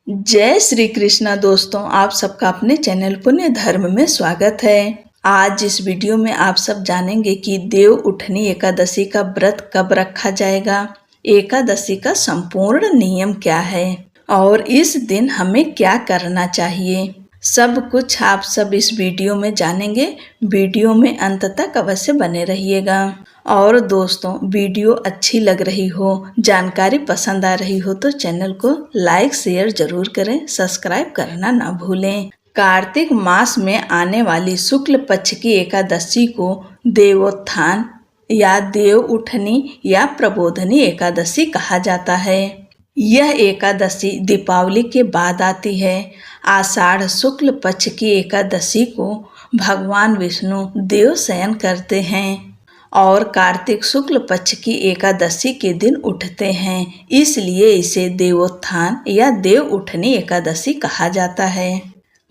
जय श्री कृष्णा दोस्तों, आप सबका अपने चैनल पुण्य धर्म में स्वागत है। आज इस वीडियो में आप सब जानेंगे कि देव उठनी एकादशी का व्रत कब रखा जाएगा, एकादशी का संपूर्ण नियम क्या है और इस दिन हमें क्या करना चाहिए। सब कुछ आप सब इस वीडियो में जानेंगे। वीडियो में अंत तक अवश्य बने रहिएगा। और दोस्तों, वीडियो अच्छी लग रही हो, जानकारी पसंद आ रही हो तो चैनल को लाइक शेयर जरूर करें, सब्सक्राइब करना ना भूलें। कार्तिक मास में आने वाली शुक्ल पक्ष की एकादशी को देवोत्थान या देव उठनी या प्रबोधनी एकादशी कहा जाता है। यह एकादशी दीपावली के बाद आती है। आषाढ़ शुक्ल पक्ष की एकादशी को भगवान विष्णु देव शयन करते हैं और कार्तिक शुक्ल पक्ष की एकादशी के दिन उठते हैं, इसलिए इसे देवोत्थान या देव उठनी एकादशी कहा जाता है।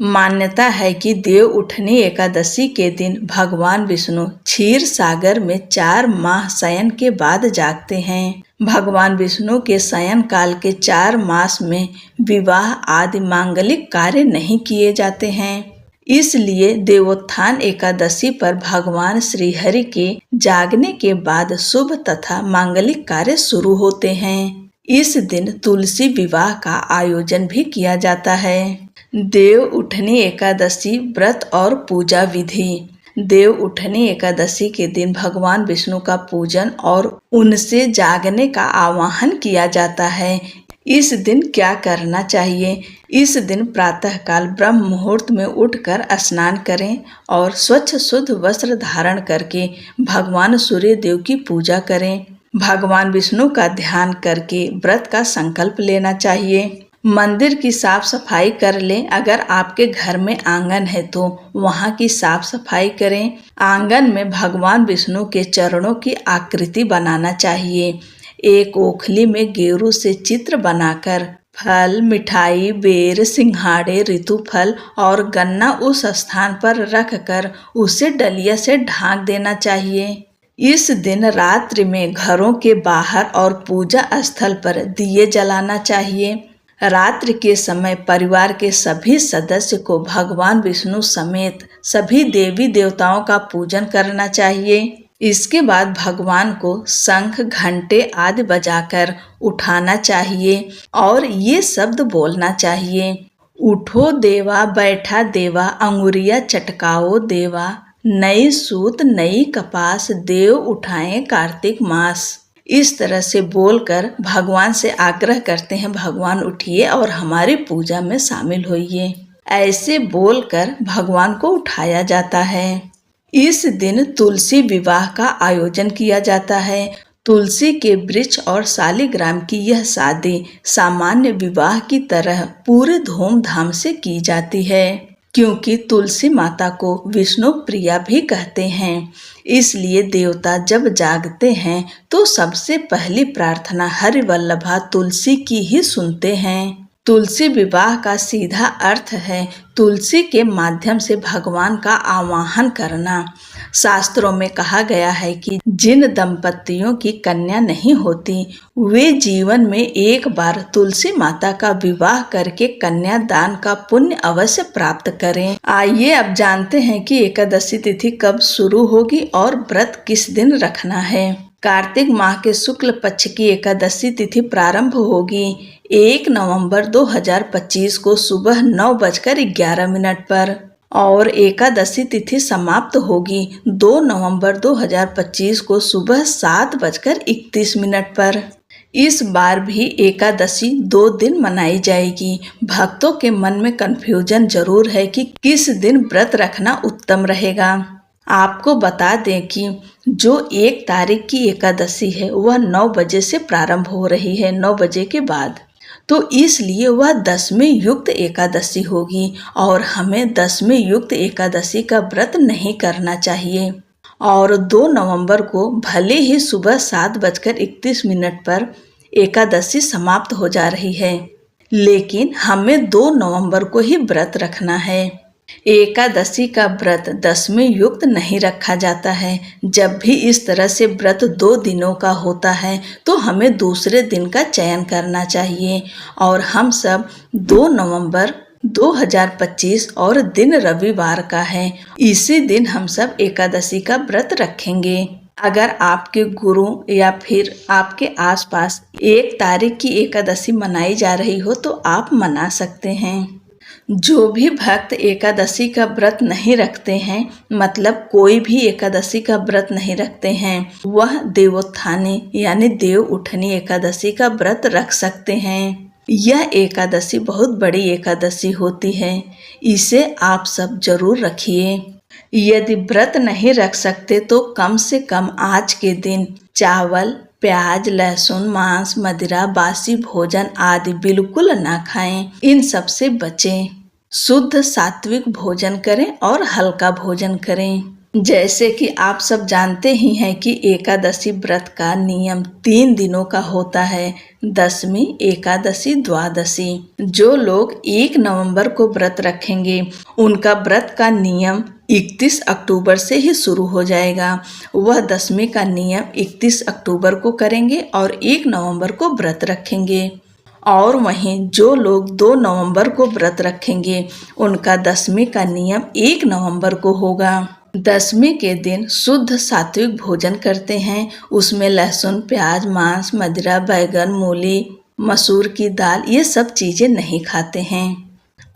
मान्यता है कि देव उठनी एकादशी के दिन भगवान विष्णु क्षीर सागर में 4 माह शयन के बाद जागते हैं। भगवान विष्णु के शयन काल के 4 मास में विवाह आदि मांगलिक कार्य नहीं किए जाते हैं, इसलिए देवोत्थान एकादशी पर भगवान श्री हरि के जागने के बाद शुभ तथा मांगलिक कार्य शुरू होते हैं। इस दिन तुलसी विवाह का आयोजन भी किया जाता है। देव उठनी एकादशी व्रत और पूजा विधि। देव उठनी एकादशी के दिन भगवान विष्णु का पूजन और उनसे जागने का आह्वान किया जाता है। इस दिन क्या करना चाहिए? इस दिन प्रातःकाल ब्रह्म मुहूर्त में उठकर स्नान करें और स्वच्छ शुद्ध वस्त्र धारण करके भगवान सूर्य देव की पूजा करें। भगवान विष्णु का ध्यान करके व्रत का संकल्प लेना चाहिए। मंदिर की साफ सफाई कर लें। अगर आपके घर में आंगन है तो वहाँ की साफ सफाई करें। आंगन में भगवान विष्णु के चरणों की आकृति बनाना चाहिए। एक ओखली में गेरू से चित्र बनाकर फल, मिठाई, बेर, सिंघाड़े, ऋतुफल और गन्ना उस स्थान पर रखकर उसे डलिया से ढांक देना चाहिए। इस दिन रात्रि में घरों के बाहर और पूजा स्थल पर दिए जलाना चाहिए। रात्रि के समय परिवार के सभी सदस्य को भगवान विष्णु समेत सभी देवी देवताओं का पूजन करना चाहिए। इसके बाद भगवान को शंख, घंटे आदि बजाकर उठाना चाहिए और ये शब्द बोलना चाहिए: उठो देवा, बैठा देवा, अंगुरिया चटकाओ देवा, नई सूत नई कपास, देव उठाएं कार्तिक मास। इस तरह से बोलकर भगवान से आग्रह करते हैं, भगवान उठिए और हमारी पूजा में शामिल होइए। ऐसे बोलकर भगवान को उठाया जाता है। इस दिन तुलसी विवाह का आयोजन किया जाता है। तुलसी के वृक्ष और शालिग्राम की यह शादी सामान्य विवाह की तरह पूरे धूमधाम से की जाती है, क्योंकि तुलसी माता को विष्णु प्रिया भी कहते हैं। इसलिए देवता जब जागते हैं तो सबसे पहली प्रार्थना हरि वल्लभा तुलसी की ही सुनते हैं। तुलसी विवाह का सीधा अर्थ है तुलसी के माध्यम से भगवान का आवाहन करना। शास्त्रों में कहा गया है कि जिन दंपतियों की कन्या नहीं होती वे जीवन में एक बार तुलसी माता का विवाह करके कन्यादान का पुण्य अवश्य प्राप्त करें। आइए अब जानते हैं कि एकादशी तिथि कब शुरू होगी और व्रत किस दिन रखना है। कार्तिक माह के शुक्ल पक्ष की एकादशी तिथि प्रारंभ होगी 1 नवंबर 2025 को सुबह 9:11 पर और एकादशी तिथि समाप्त होगी 2 नवंबर 2025 को सुबह 7:31 पर। इस बार भी एकादशी 2 दिन मनाई जाएगी। भक्तों के मन में कंफ्यूजन जरूर है कि किस दिन व्रत रखना उत्तम रहेगा। आपको बता दें कि जो 1 तारीख की एकादशी है वह 9 बजे से प्रारंभ हो रही है, 9 बजे के बाद, तो इसलिए वह 10वें युक्त एकादशी होगी और हमें 10वें युक्त एकादशी का व्रत नहीं करना चाहिए। और 2 नवंबर को भले ही सुबह 7:31 पर एकादशी समाप्त हो जा रही है, लेकिन हमें 2 नवंबर को ही व्रत रखना है। एकादशी का व्रत दशमी युक्त नहीं रखा जाता है। जब भी इस तरह से व्रत 2 दिनों का होता है तो हमें दूसरे दिन का चयन करना चाहिए और हम सब 2 नवंबर 2025 और दिन रविवार का है। इसी दिन हम सब एकादशी का व्रत रखेंगे। अगर आपके गुरु या फिर आपके आसपास 1 तारीख की एकादशी मनाई जा रही हो तो आप मना सकते हैं। जो भी भक्त एकादशी का व्रत नहीं रखते हैं, मतलब कोई भी एकादशी का व्रत नहीं रखते हैं, वह देवोत्थानी यानी देव उठनी एकादशी का व्रत रख सकते हैं। यह एकादशी बहुत बड़ी एकादशी होती है, इसे आप सब जरूर रखिए। यदि व्रत नहीं रख सकते तो कम से कम आज के दिन चावल, प्याज, लहसुन, मांस, मदिरा, बासी भोजन आदि बिल्कुल ना खाएं। इन सब से बचें। शुद्ध सात्विक भोजन करें और हल्का भोजन करें। जैसे कि आप सब जानते ही हैं कि एकादशी व्रत का नियम 3 दिनों का होता है, दशमी, एकादशी, द्वादशी। जो लोग 1 नवंबर को व्रत रखेंगे उनका व्रत का नियम 31 अक्टूबर से ही शुरू हो जाएगा। वह दशमी का नियम 31 अक्टूबर को करेंगे और 1 नवंबर को व्रत रखेंगे। और वहीं जो लोग 2 नवंबर को व्रत रखेंगे उनका दशमी का नियम 1 नवंबर को होगा। दशमी के दिन शुद्ध सात्विक भोजन करते हैं। उसमें लहसुन, प्याज, मांस, मदिरा, बैगन, मूली, मसूर की दाल ये सब चीज़ें नहीं खाते हैं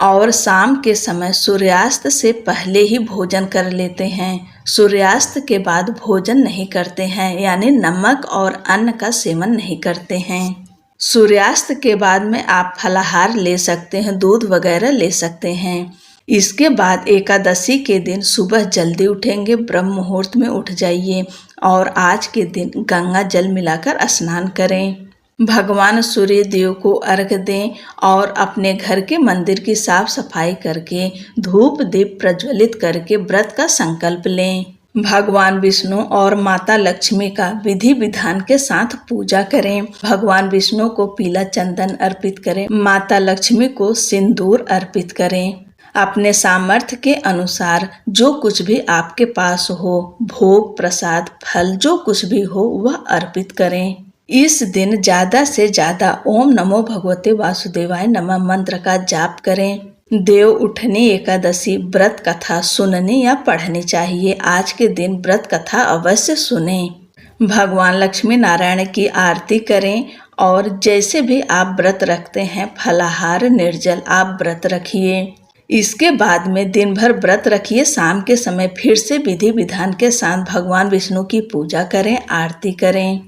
और शाम के समय सूर्यास्त से पहले ही भोजन कर लेते हैं। सूर्यास्त के बाद भोजन नहीं करते हैं, यानी नमक और अन्न का सेवन नहीं करते हैं। सूर्यास्त के बाद में आप फलाहार ले सकते हैं, दूध वगैरह ले सकते हैं। इसके बाद एकादशी के दिन सुबह जल्दी उठेंगे, ब्रह्म मुहूर्त में उठ जाइए और आज के दिन गंगा जल मिलाकर स्नान करें। भगवान सूर्य देव को अर्घ्य दें और अपने घर के मंदिर की साफ सफाई करके धूप दीप प्रज्वलित करके व्रत का संकल्प लें। भगवान विष्णु और माता लक्ष्मी का विधि विधान के साथ पूजा करें। भगवान विष्णु को पीला चंदन अर्पित करें, माता लक्ष्मी को सिंदूर अर्पित करें। अपने सामर्थ्य के अनुसार जो कुछ भी आपके पास हो, भोग, प्रसाद, फल जो कुछ भी हो वह अर्पित करें। इस दिन ज्यादा से ज्यादा ओम नमो भगवते वासुदेवाय नमः मंत्र का जाप करें। देव उठनी एकादशी व्रत कथा सुननी या पढ़नी चाहिए। आज के दिन व्रत कथा अवश्य सुनें। भगवान लक्ष्मी नारायण की आरती करें और जैसे भी आप व्रत रखते हैं फलाहार निर्जल आप व्रत रखिए। इसके बाद में दिन भर व्रत रखिए। शाम के समय फिर से विधि विधान के साथ भगवान विष्णु की पूजा करें, आरती करें।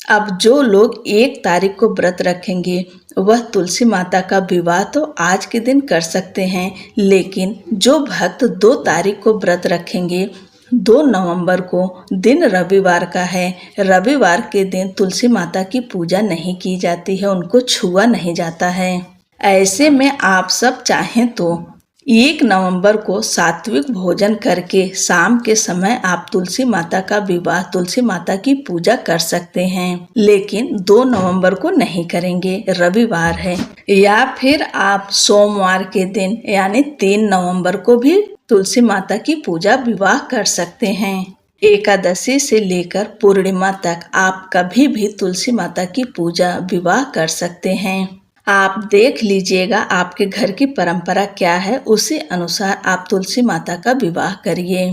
अब जो लोग 1 तारीख को व्रत रखेंगे वह तुलसी माता का विवाह तो आज के दिन कर सकते हैं, लेकिन जो भक्त 2 तारीख को व्रत रखेंगे, 2 नवंबर को दिन रविवार का है, रविवार के दिन तुलसी माता की पूजा नहीं की जाती है, उनको छुआ नहीं जाता है। ऐसे में आप सब चाहें तो 1 नवंबर को सात्विक भोजन करके शाम के समय आप तुलसी माता का विवाह, तुलसी माता की पूजा कर सकते हैं, लेकिन 2 नवंबर को नहीं करेंगे, रविवार है। या फिर आप सोमवार के दिन यानी 3 नवंबर को भी तुलसी माता की पूजा विवाह कर सकते हैं। एकादशी से लेकर पूर्णिमा तक आप कभी भी तुलसी माता की पूजा विवाह कर सकते हैं। आप देख लीजिएगा आपके घर की परंपरा क्या है, उसी अनुसार आप तुलसी माता का विवाह करिए।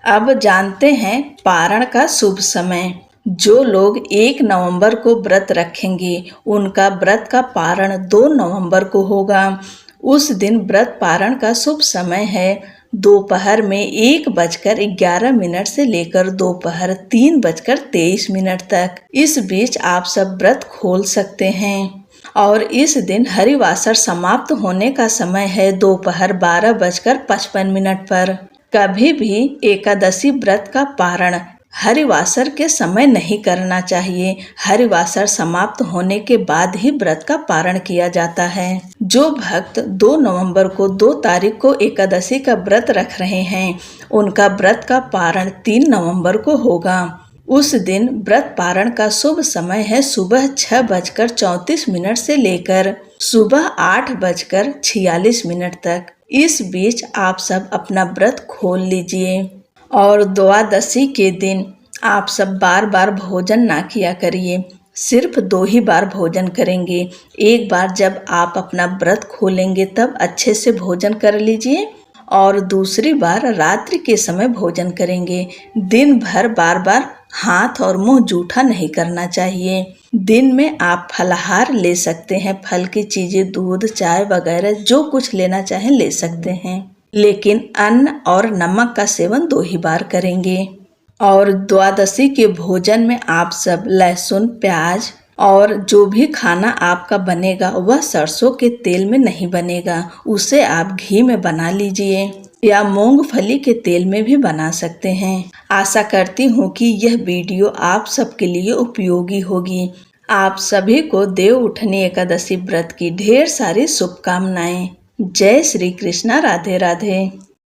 अब जानते हैं पारण का शुभ समय। जो लोग 1 नवंबर को व्रत रखेंगे उनका व्रत का पारण 2 नवंबर को होगा। उस दिन व्रत पारण का शुभ समय है दोपहर में 1:11 से लेकर दोपहर 3:23 तक। इस बीच आप सब व्रत खोल सकते हैं और इस दिन हरिवासर समाप्त होने का समय है दोपहर 12:55 पर। कभी भी एकादशी व्रत का पारण हरिवासर के समय नहीं करना चाहिए। हरिवासर समाप्त होने के बाद ही व्रत का पारण किया जाता है। जो भक्त 2 नवंबर को 2 तारीख को एकादशी का व्रत रख रहे हैं उनका व्रत का पारण 3 नवंबर को होगा। उस दिन व्रत पारण का शुभ समय है सुबह 6:34 से लेकर सुबह 8:46 तक। इस बीच आप सब अपना व्रत खोल लीजिए और द्वादशी के दिन आप सब बार बार भोजन ना किया करिए, सिर्फ 2 ही बार भोजन करेंगे। एक बार जब आप अपना व्रत खोलेंगे तब अच्छे से भोजन कर लीजिए और दूसरी बार रात्रि के समय भोजन करेंगे। दिन भर बार बार हाथ और मुंह जूठा नहीं करना चाहिए। दिन में आप फलाहार ले सकते हैं, फल की चीजें, दूध, चाय वगैरह जो कुछ लेना चाहें ले सकते हैं, लेकिन अन्न और नमक का सेवन 2 ही बार करेंगे। और द्वादशी के भोजन में आप सब लहसुन, प्याज और जो भी खाना आपका बनेगा वह सरसों के तेल में नहीं बनेगा, उसे आप घी में बना लीजिए या मूंगफली के तेल में भी बना सकते हैं। आशा करती हूँ कि यह वीडियो आप सबके लिए उपयोगी होगी। आप सभी को देव उठनी एकादशी व्रत की ढेर सारी शुभकामनाएं। जय श्री कृष्णा। राधे राधे।